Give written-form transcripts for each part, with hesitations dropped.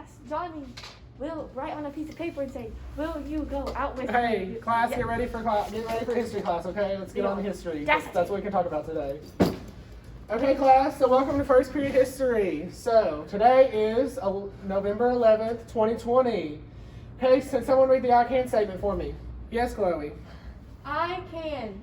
class, Johnny will write on a piece of paper and say, "Will you go out with me?" Hey, class, get ready for history class, okay? Let's get on to history. That's what we can talk about today. Okay, class, so welcome to first period history. So, today is November 11th, 2020. Okay, can someone read the I can statement for me? Yes, Chloe. I can, ...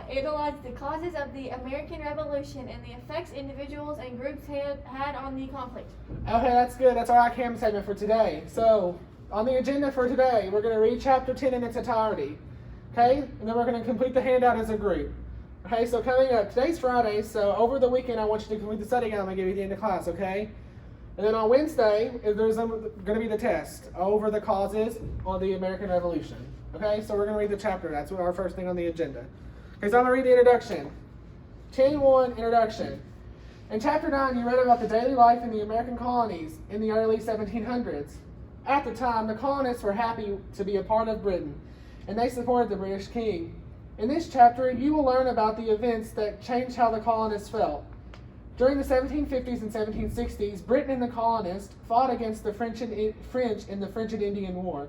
analyze the causes of the American Revolution and the effects individuals and groups had on the conflict. Okay, that's good. That's our I can statement for today. So, on the agenda for today, we're going to read chapter 10 in its entirety. Okay, and then we're going to complete the handout as a group. Okay, so coming up, today's Friday, so over the weekend I want you to complete the study guide I'm going to give you at the end of class, okay? And then on Wednesday, there's going to be the test over the causes on the American Revolution. Okay, so we're going to read the chapter. That's our first thing on the agenda. Okay, so I'm going to read the introduction. 10.1 Introduction. In chapter 9, you read about the daily life in the American colonies in the early 1700s. At the time, the colonists were happy to be a part of Britain, and they supported the British king. In this chapter, you will learn about the events that changed how the colonists felt. During the 1750s and 1760s, Britain and the colonists fought against the French in the French and Indian War.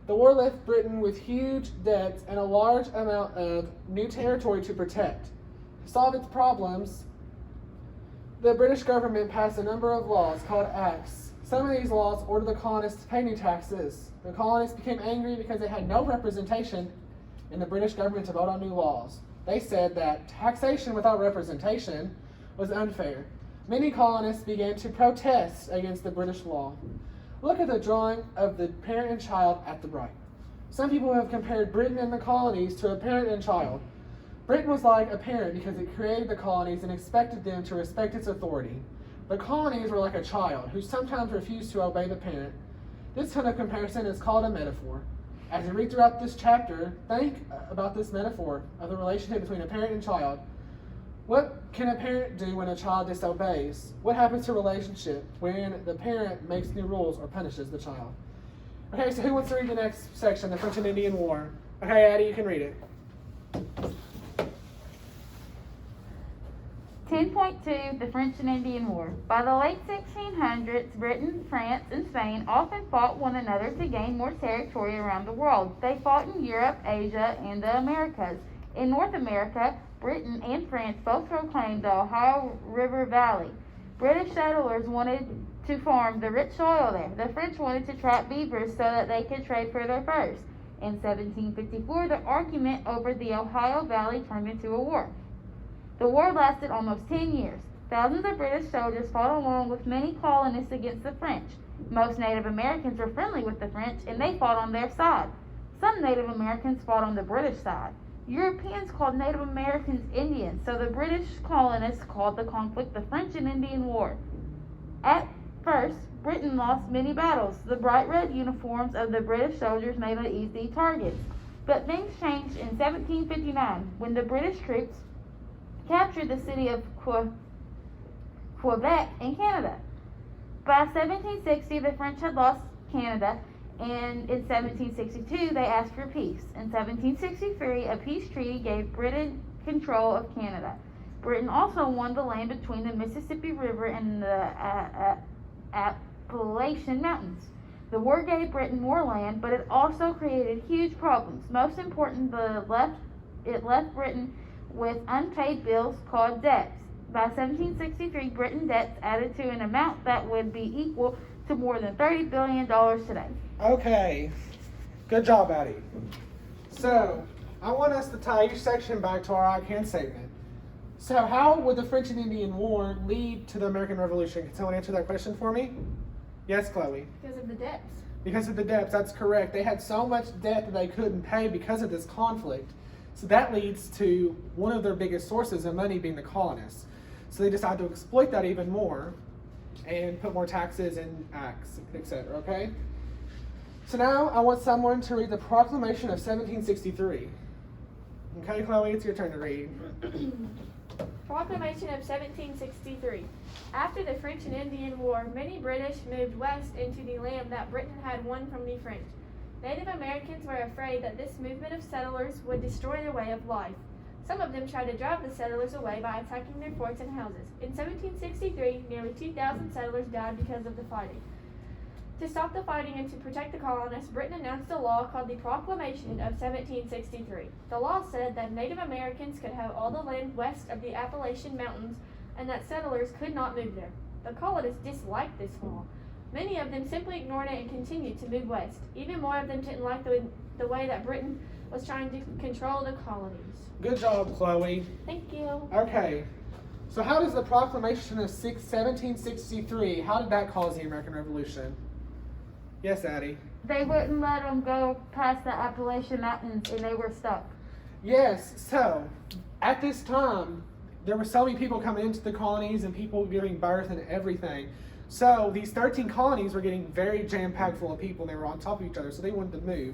The war left Britain with huge debts and a large amount of new territory to protect. To solve its problems, the British government passed a number of laws called Acts. Some of these laws ordered the colonists to pay new taxes. The colonists became angry because they had no representation in the British government to vote on new laws. They said that taxation without representation was unfair. Many colonists began to protest against the British law. Look at the drawing of the parent and child at the right. Some people have compared Britain and the colonies to a parent and child. Britain was like a parent because it created the colonies and expected them to respect its authority. The colonies were like a child who sometimes refused to obey the parent. This kind of comparison is called a metaphor. As you read throughout this chapter, think about this metaphor of the relationship between a parent and child. What can a parent do when a child disobeys? What happens to a relationship when the parent makes new rules or punishes the child? Okay, so who wants to read the next section, the French and Indian War? Okay, Addie, you can read it. 10.2 The French and Indian War. By the late 1600s, Britain, France, and Spain often fought one another to gain more territory around the world. They fought in Europe, Asia, and the Americas. In North America, Britain and France both proclaimed the Ohio River Valley. British settlers wanted to farm the rich soil there. The French wanted to trap beavers so that they could trade for their furs. In 1754, the argument over the Ohio Valley turned into a war. The war lasted almost 10 years. Thousands of British soldiers fought along with many colonists against the French. Most Native Americans were friendly with the French, and they fought on their side. Some Native Americans fought on the British side. Europeans called Native Americans Indians, so the British colonists called the conflict the French and Indian War. At first, Britain lost many battles. The bright red uniforms of the British soldiers made it easy targets. But things changed in 1759 when the British troops captured the city of Quebec in Canada. By 1760, the French had lost Canada, and in 1762, they asked for peace. In 1763, a peace treaty gave Britain control of Canada. Britain also won the land between the Mississippi River and the Appalachian Mountains. The war gave Britain more land, but it also created huge problems. Most important, it left Britain with unpaid bills called debts. By 1763, Britain debts added to an amount that would be equal to more than $30 billion today. Okay, good job, Addie. So, I want us to tie each section back to our I can statement. So, how would the French and Indian War lead to the American Revolution? Can someone answer that question for me? Yes, Chloe. Because of the debts. Because of the debts, that's correct. They had so much debt that they couldn't pay because of this conflict. So that leads to one of their biggest sources of money being the colonists. So they decide to exploit that even more and put more taxes and acts, etc. Okay? So now I want someone to read the Proclamation of 1763. Okay, Chloe, it's your turn to read. Proclamation of 1763. After the French and Indian War, many British moved west into the land that Britain had won from the French. Native Americans were afraid that this movement of settlers would destroy their way of life. Some of them tried to drive the settlers away by attacking their forts and houses. In 1763, nearly 2,000 settlers died because of the fighting. To stop the fighting and to protect the colonists, Britain announced a law called the Proclamation of 1763. The law said that Native Americans could have all the land west of the Appalachian Mountains and that settlers could not move there. The colonists disliked this law. Many of them simply ignored it and continued to move west. Even more of them didn't like the way that Britain was trying to control the colonies. Good job, Chloe. Thank you. Okay, so how does the Proclamation of 1763, how did that cause the American Revolution? Yes, Addie. They wouldn't let them go past the Appalachian Mountains, and they were stuck. Yes, so at this time, there were so many people coming into the colonies and people giving birth and everything. So these 13 colonies were getting very jam-packed full of people, and they were on top of each other, so they wanted to move.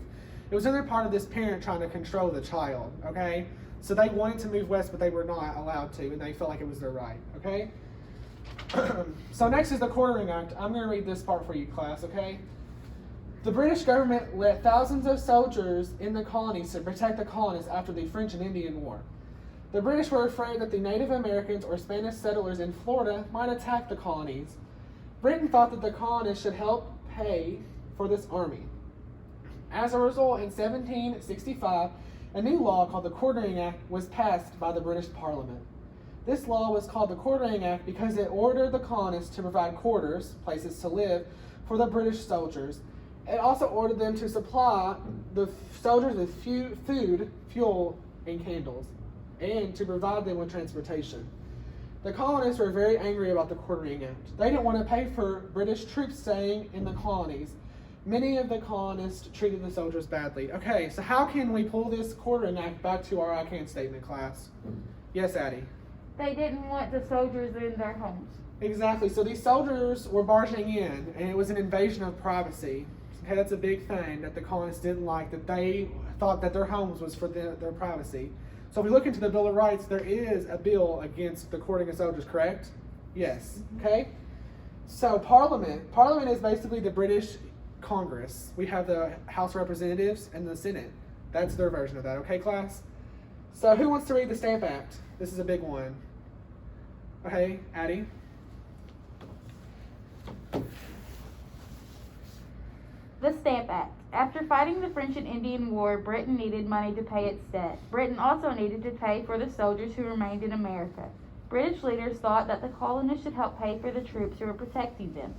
It was another part of this parent trying to control the child, okay? So they wanted to move west, but they were not allowed to, and they felt like it was their right, okay? So next is the Quartering Act. I'm going to read this part for you, class, okay? The British government let thousands of soldiers in the colonies to protect the colonists after the French and Indian War. The British were afraid that the Native Americans or Spanish settlers in Florida might attack the colonies. Britain thought that the colonists should help pay for this army. As a result, in 1765, a new law called the Quartering Act was passed by the British Parliament. This law was called the Quartering Act because it ordered the colonists to provide quarters, places to live, for the British soldiers. It also ordered them to supply the soldiers with food, fuel, and candles, and to provide them with transportation. The colonists were very angry about the Quartering Act. They didn't want to pay for British troops staying in the colonies. Many of the colonists treated the soldiers badly. Okay, so how can we pull this Quartering Act back to our I can statement, class? Yes, Addie? They didn't want the soldiers in their homes. Exactly. So these soldiers were barging in, and it was an invasion of privacy. Okay, that's a big thing that the colonists didn't like, that they thought that their homes was for their privacy. So if we look into the Bill of Rights, there is a bill against the courting of soldiers, correct? Yes. Okay? So Parliament is basically the British Congress. We have the House of Representatives and the Senate. That's their version of that, okay, class? So who wants to read the Stamp Act? This is a big one. Okay, Addie? The Stamp Act. After fighting the French and Indian War, Britain needed money to pay its debt. Britain also needed to pay for the soldiers who remained in America. British leaders thought that the colonists should help pay for the troops who were protecting them.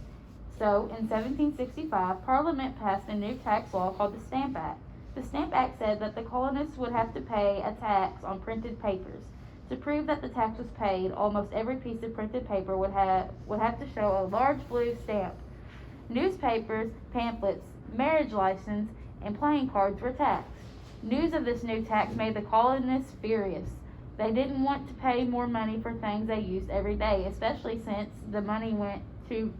So, in 1765, Parliament passed a new tax law called the Stamp Act. The Stamp Act said that the colonists would have to pay a tax on printed papers. To prove that the tax was paid, almost every piece of printed paper would have to show a large blue stamp. Newspapers, pamphlets, marriage license, and playing cards were taxed. News of this new tax made the colonists furious. They didn't want to pay more money for things they used every day, especially since the money went to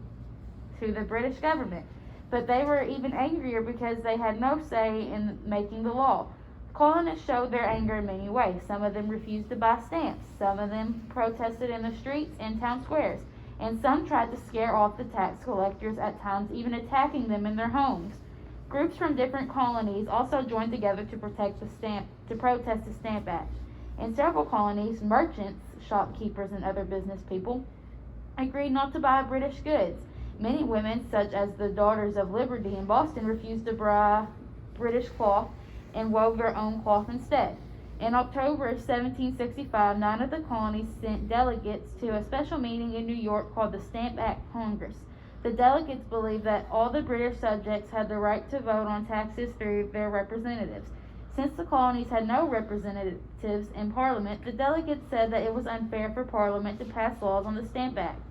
the British government. But they were even angrier because they had no say in making the law. Colonists showed their anger in many ways. Some of them refused to buy stamps. Some of them protested in the streets and town squares. And some tried to scare off the tax collectors, at times even attacking them in their homes. Groups from different colonies also joined together to protest the Stamp Act. In several colonies, merchants, shopkeepers, and other business people agreed not to buy British goods. Many women, such as the Daughters of Liberty in Boston, refused to buy British cloth and wove their own cloth instead. In October of 1765, 9 of the colonies sent delegates to a special meeting in New York called the Stamp Act Congress. The delegates believed that all the British subjects had the right to vote on taxes through their representatives. Since the colonies had no representatives in Parliament, the delegates said that it was unfair for Parliament to pass laws on the Stamp Act.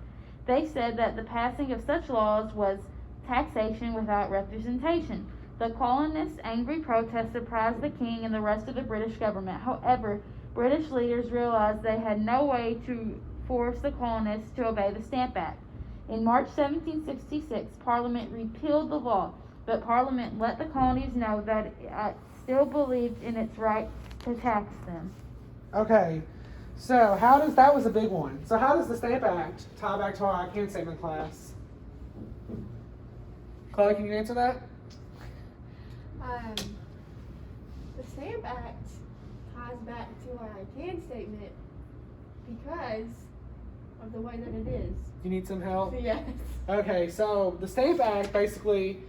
They said that the passing of such laws was taxation without representation. The colonists' angry protest surprised the king and the rest of the British government. However, British leaders realized they had no way to force the colonists to obey the Stamp Act. In March 1766, Parliament repealed the law, but Parliament let the colonies know that it still believed in its right to tax them. Okay, so that was a big one. So how does the Stamp Act tie back to our I can statement, class? Chloe, can you answer that? The Stamp Act ties back to our I can statement because of the way that it is. You need some help? Yes. Okay, so the Stamp Act, basically,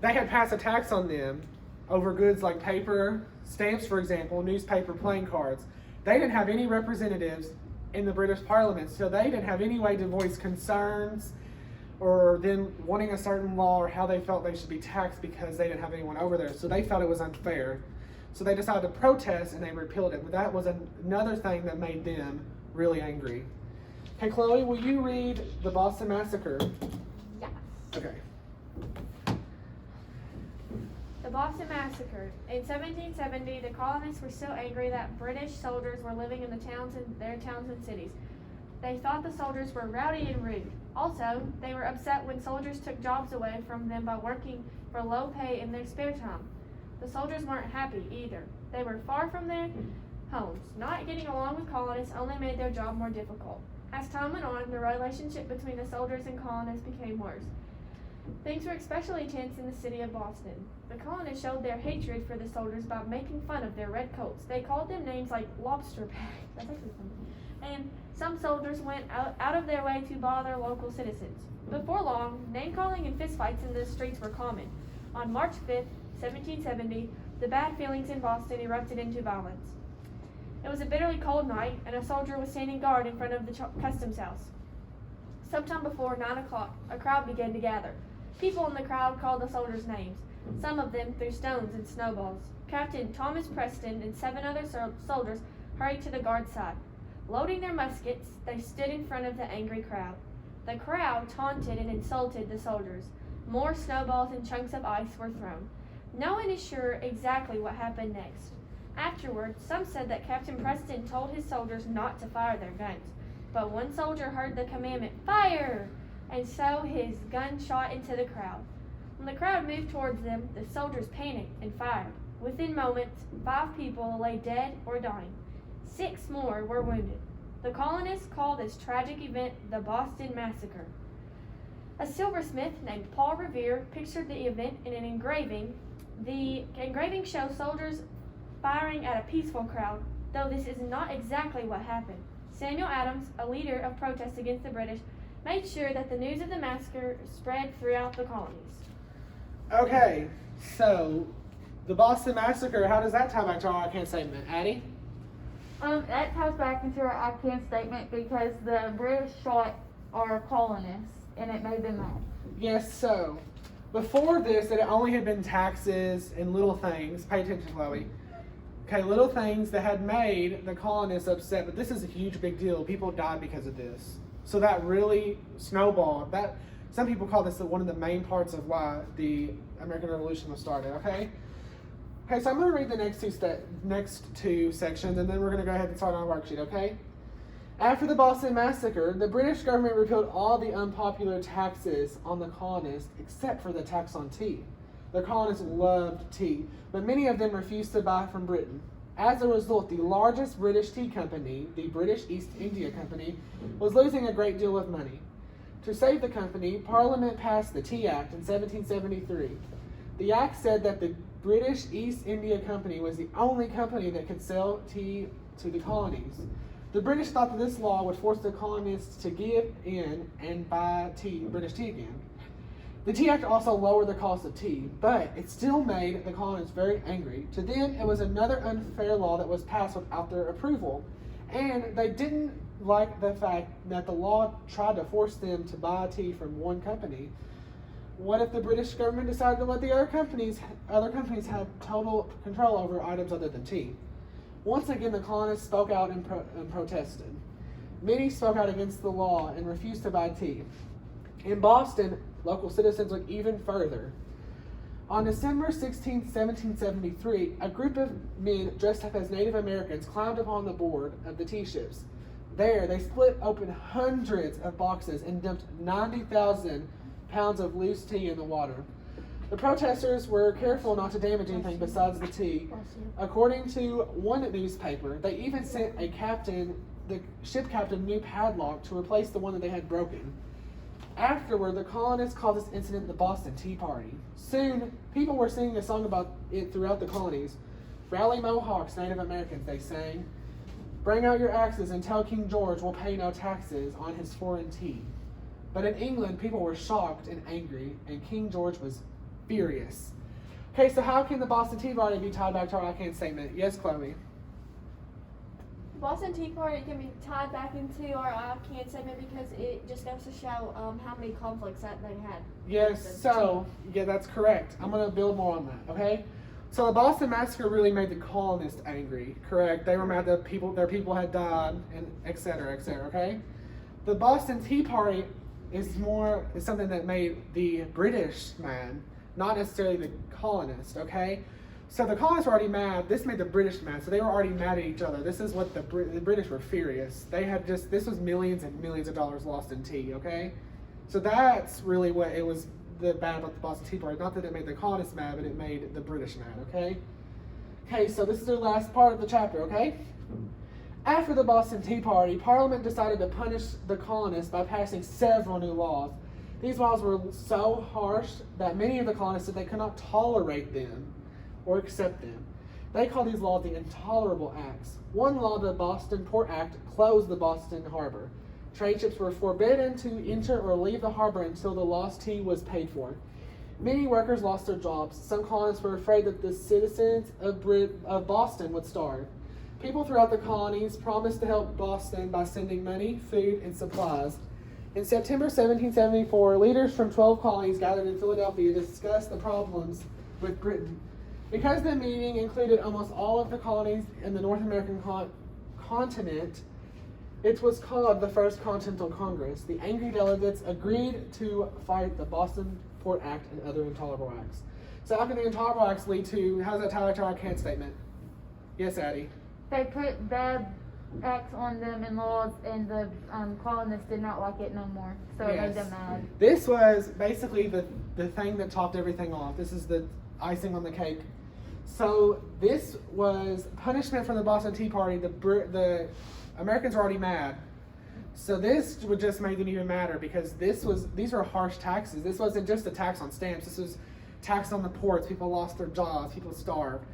they had passed a tax on them over goods like paper, stamps, for example, newspaper, playing cards. They didn't have any representatives in the British Parliament, so they didn't have any way to voice concerns or them wanting a certain law or how they felt they should be taxed because they didn't have anyone over there. So they felt it was unfair. So they decided to protest and they repealed it. But that was another thing that made them really angry. Hey, Chloe, will you read the Boston Massacre? Yes. Okay. The Boston Massacre. In 1770, the colonists were so angry that British soldiers were living in their towns and cities. They thought the soldiers were rowdy and rude. Also, they were upset when soldiers took jobs away from them by working for low pay in their spare time. The soldiers weren't happy either. They were far from their homes. Not getting along with colonists only made their job more difficult. As time went on, the relationship between the soldiers and colonists became worse. Things were especially tense in the city of Boston. The colonists showed their hatred for the soldiers by making fun of their red coats. They called them names like lobster bag. That's actually funny. And some soldiers went out of their way to bother local citizens. Before long, name-calling and fistfights in the streets were common. On March 5th, 1770, the bad feelings in Boston erupted into violence. It was a bitterly cold night, and a soldier was standing guard in front of the customs house. Sometime before 9 o'clock, a crowd began to gather. People in the crowd called the soldiers names. Some of them threw stones and snowballs. Captain Thomas Preston and 7 other soldiers hurried to the guard's side. Loading their muskets, they stood in front of the angry crowd. The crowd taunted and insulted the soldiers. More snowballs and chunks of ice were thrown. No one is sure exactly what happened next. Afterward, some said that Captain Preston told his soldiers not to fire their guns. But one soldier heard the commandment, "Fire!" and so his gun shot into the crowd. When the crowd moved towards them, the soldiers panicked and fired. Within moments, 5 people lay dead or dying. 6 more were wounded. The colonists called this tragic event the Boston Massacre. A silversmith named Paul Revere pictured the event in an engraving. The engraving shows soldiers firing at a peaceful crowd, though this is not exactly what happened. Samuel Adams, a leader of protest against the British, made sure that the news of the massacre spread throughout the colonies. Okay, so the Boston Massacre, how does that tie back to our I can't statement? Addie? That ties back into our I can statement because the British shot our colonists and it made them mad. Yes, so before this, it only had been taxes and little things. Pay attention, Chloe. Okay, little things that had made the colonists upset, but this is a huge big deal. People died because of this. So that really snowballed. Some people call this one of the main parts of why the American Revolution was started, okay? Okay, so I'm going to read the next two sections, and then we're going to go ahead and start on our worksheet, okay? After the Boston Massacre, the British government repealed all the unpopular taxes on the colonists except for the tax on tea. The colonists loved tea, but many of them refused to buy from Britain. As a result, the largest British tea company, the British East India Company, was losing a great deal of money. To save the company, Parliament passed the Tea Act in 1773. The act said that the British East India Company was the only company that could sell tea to the colonies. The British thought that this law would force the colonists to give in and buy British tea again. The Tea Act also lowered the cost of tea, but it still made the colonists very angry. To them, it was another unfair law that was passed without their approval. And they didn't like the fact that the law tried to force them to buy tea from one company. What if the British government decided to let the other companies have total control over items other than tea? Once again, the colonists spoke out and protested. Many spoke out against the law and refused to buy tea. In Boston, local citizens went even further. On December 16, 1773, a group of men dressed up as Native Americans climbed upon the board of the tea ships. There, they split open hundreds of boxes and dumped 90,000 pounds of loose tea in the water. The protesters were careful not to damage anything besides the tea. According to one newspaper, they even sent the ship captain, a new padlock to replace the one that they had broken. Afterward, the colonists called this incident the Boston Tea Party. Soon, people were singing a song about it throughout the colonies. Rally Mohawks, Native Americans, they sang. Bring out your axes and tell King George we'll pay no taxes on his foreign tea. But in England, people were shocked and angry, and King George was furious. Okay, so how can the Boston Tea Party be tied back to our I Can statement? Yes, Chloe? The Boston Tea Party can be tied back into our I Can statement because it just goes to show how many conflicts that they had. Yes, so, yeah, that's correct. I'm going to build more on that, okay? So the Boston Massacre really made the colonists angry, correct? They were mad that their people had died, and et cetera, okay? The Boston Tea Party is something that made the British mad, not necessarily the colonists, okay? So the colonists were already mad. This made the British mad, so they were already mad at each other. This is what the British were furious. This was millions and millions of dollars lost in tea, okay? So that's really what it was bad about the Boston Tea Party. Not that it made the colonists mad, but it made the British mad, okay? Okay, so this is the last part of the chapter, okay? After the Boston Tea Party, Parliament decided to punish the colonists by passing several new laws. These laws were so harsh that many of the colonists said they could not tolerate them or accept them. They called these laws the Intolerable Acts. One law, the Boston Port Act, closed the Boston harbor. Trade ships were forbidden to enter or leave the harbor until the lost tea was paid for. Many workers lost their jobs. Some colonists were afraid that the citizens of Boston would starve. People throughout the colonies promised to help Boston by sending money, food, and supplies. In September 1774, leaders from 12 colonies gathered in Philadelphia to discuss the problems with Britain. Because the meeting included almost all of the colonies in the North American continent, it was called the First Continental Congress. The angry delegates agreed to fight the Boston Port Act and other intolerable acts. So how can the intolerable acts lead to, how does that tie to our can't statement? Yes, Addie? They put bad acts on them and laws, and the colonists did not like it no more, so it made them mad. This was basically the thing that topped everything off. This is the icing on the cake. So this was punishment from the Boston Tea Party. The Americans were already mad. So this would just make them even madder because these were harsh taxes. This wasn't just a tax on stamps. This was tax on the ports. People lost their jobs. People starved.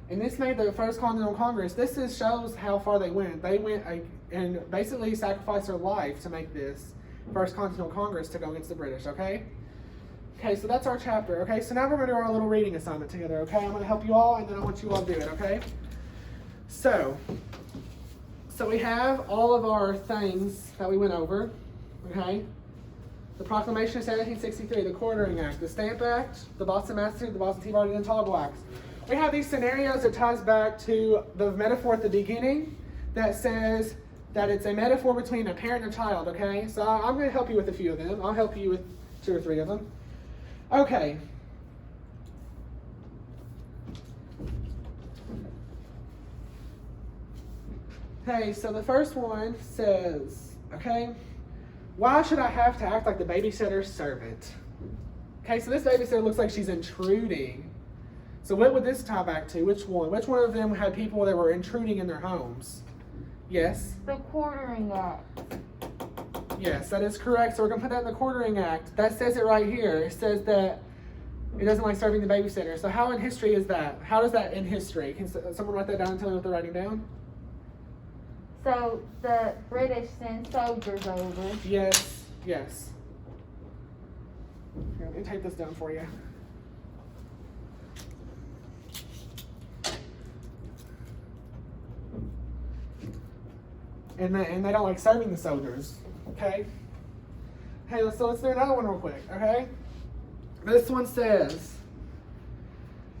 And this made the First Continental Congress. This shows how far they went. They went and basically sacrificed their life to make this First Continental Congress to go against the British, okay? Okay, so that's our chapter, okay? So now we're going to do our little reading assignment together, okay? I'm going to help you all, and then I want you all to do it, okay? So we have all of our things that we went over, okay? The Proclamation of 1763, the Quartering Act, the Stamp Act, the Boston Massacre, the Boston Tea Party, and the Intolerable Acts. We have these scenarios that ties back to the metaphor at the beginning that says that it's a metaphor between a parent and a child, okay? So I'm going to help you with a few of them. I'll help you with 2 or 3 of them. Okay. Okay, so the first one says, okay, why should I have to act like the babysitter's servant? Okay, so this babysitter looks like she's intruding. So what would this tie back to? Which one? Which one of them had people that were intruding in their homes? Yes? The Quartering Act. Yes, that is correct. So we're going to put that in the Quartering Act. That says it right here. It says that it doesn't like serving the babysitter. So how in history is that? How does that in history? Can someone write that down and tell me what they're writing down? So the British send soldiers over. Yes, yes. Here, let me take this down for you. And they don't like serving the soldiers, okay? Hey, let's do another one real quick, okay? This one says,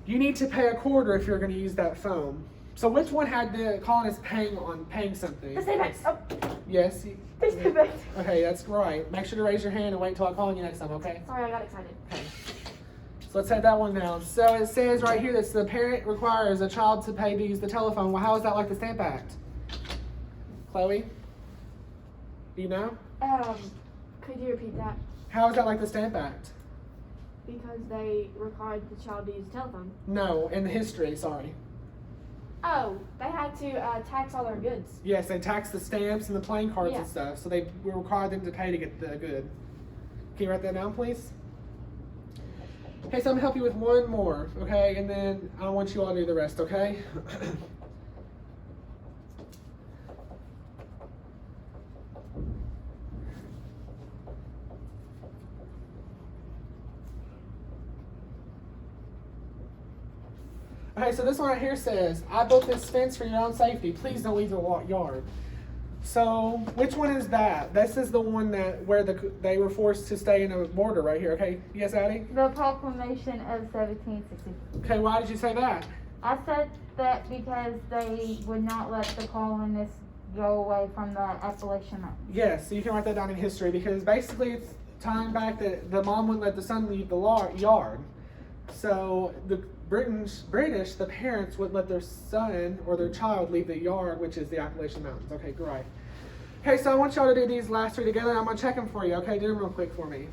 you need to pay a quarter if you're going to use that phone. So which one had the colonists paying something? The Stamp Act. Oh. Yes. The Stamp Act. Okay, that's right. Make sure to raise your hand and wait until I call you next time, okay? Sorry, I got excited. Okay. So let's take that one down. So it says right here that the parent requires a child to pay to use the telephone. Well, how is that like the Stamp Act? Chloe? Do you know? Could you repeat that? How is that like the Stamp Act? Because they required the child to use a telephone. No, in the history, sorry. Oh, they had to tax all their goods. Yes, they taxed the stamps and the playing cards Yeah. and stuff, so they required them to pay to get the good. Can you write that down, please? Okay, so I'm going to help you with one more, okay? And then I want you all to do the rest, okay? Okay, so this one right here says, I built this fence for your own safety. Please don't leave the yard. So, which one is that? This is the one that where they were forced to stay in a border right here, okay? Yes, Addie? The proclamation of 1760. Okay, why did you say that? I said that because they would not let the colonists go away from the Appalachian Mountains. Yes, so you can write that down in history because basically it's tying back that the mom wouldn't let the son leave the yard. So the British, the parents wouldn't let their son or their child leave the yard, which is the Appalachian Mountains. Okay, great. Okay, so I want y'all to do these last three together, and I'm going to check them for you. Okay, do them real quick for me.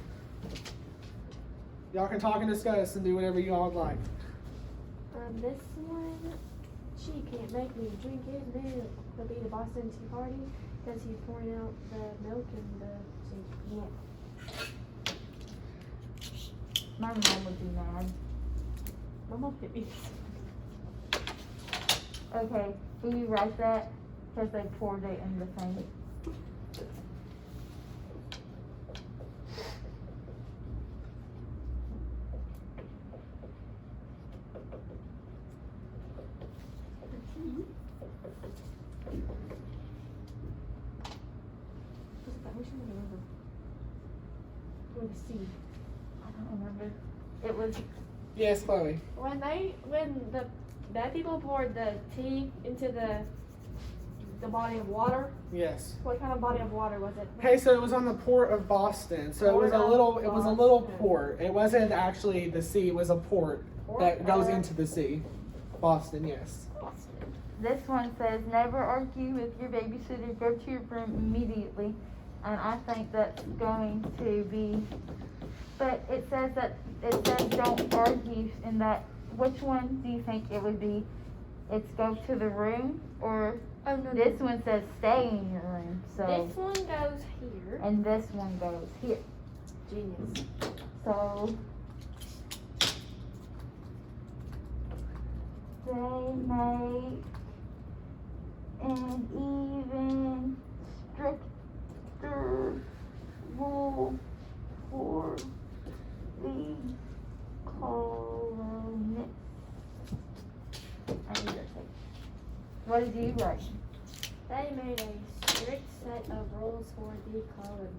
Y'all can talk and discuss and do whatever y'all would like. This one, she can't make me drink his milk. It'll be the Boston Tea Party because he's pouring out the milk and the My mom would be mad. My mom hit me. Okay, will you write that? Because they poured it in the thing. Which one do you remember? Or the C? I don't remember. It was Yes, Chloe. When the bad people poured the tea into the body of water, Yes. what kind of body of water was it? Okay, so it was on the port of Boston. So it was a little port. It wasn't actually the sea. It was a port that goes into the sea. Boston, yes. Boston. This one says, never argue with your babysitter, go to your room immediately. And I think that's going to be, but it says don't argue in that. Which one do you think it would be? It's go to the room, or this one says stay in your room. So This one goes here. and this one goes here. Genius. So they make an even stricter rule for the colonists. I need to take. What did you write? They made a strict set of rules for the colonists.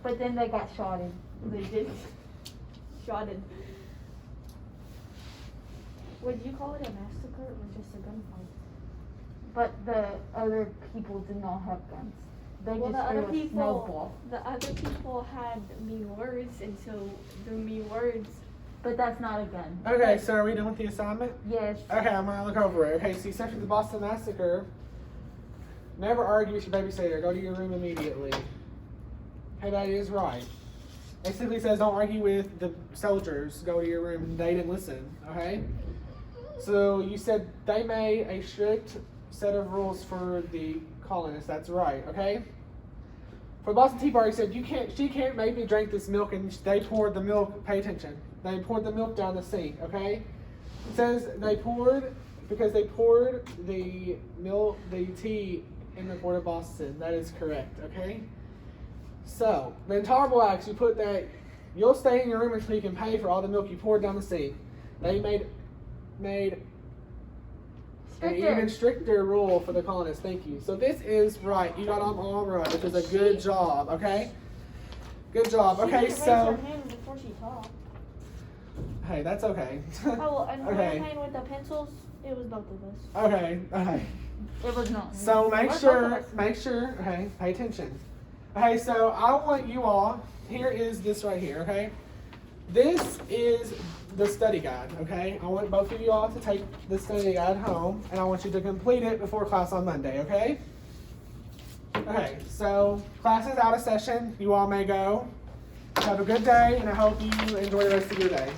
But then they got shotted. They did. Shotted. Would you call it a massacre or just a gunfight? But the other people did not have guns. They Well, just threw a snowball. the other people had mean words, and so the mean words. But that's not a gun. Okay, so are we done with the assignment? Yes. Okay, I'm gonna look over it. Okay, so you said for the Boston Massacre, never argue with your babysitter. Go to your room immediately. Okay, that is right. Basically says don't argue with the soldiers. Go to your room. They didn't listen. Okay. So you said they made a strict set of rules for the colonists. That's right. Okay. For the Boston Tea Party, said she can't make me drink this milk, and they poured the milk. Pay attention. They poured the milk down the sink. Okay. It says they poured because they poured the tea in the port of Boston. That is correct. Okay. So the intolerable acts, you put that you'll stay in your room until you can pay for all the milk you poured down the sink. They made an even stricter rule for the colonists. Thank you. So this is right. You got them all right, which is a good job. Okay. Good job. She Okay, didn't so. raise her hand before she talked. Hey, that's okay. Oh, and when Okay. we were playing with the pencils, it was both of us. Okay. Okay. It was not. So We're make both sure. of us. Okay, pay attention. Okay, so I want you all. Here is this right here. Okay. This is the study guide. Okay. I want both of you all to take the study guide home, and I want you to complete it before class on Monday. Okay. Okay. So class is out of session. You all may go. Have a good day, and I hope you enjoy the rest of your day.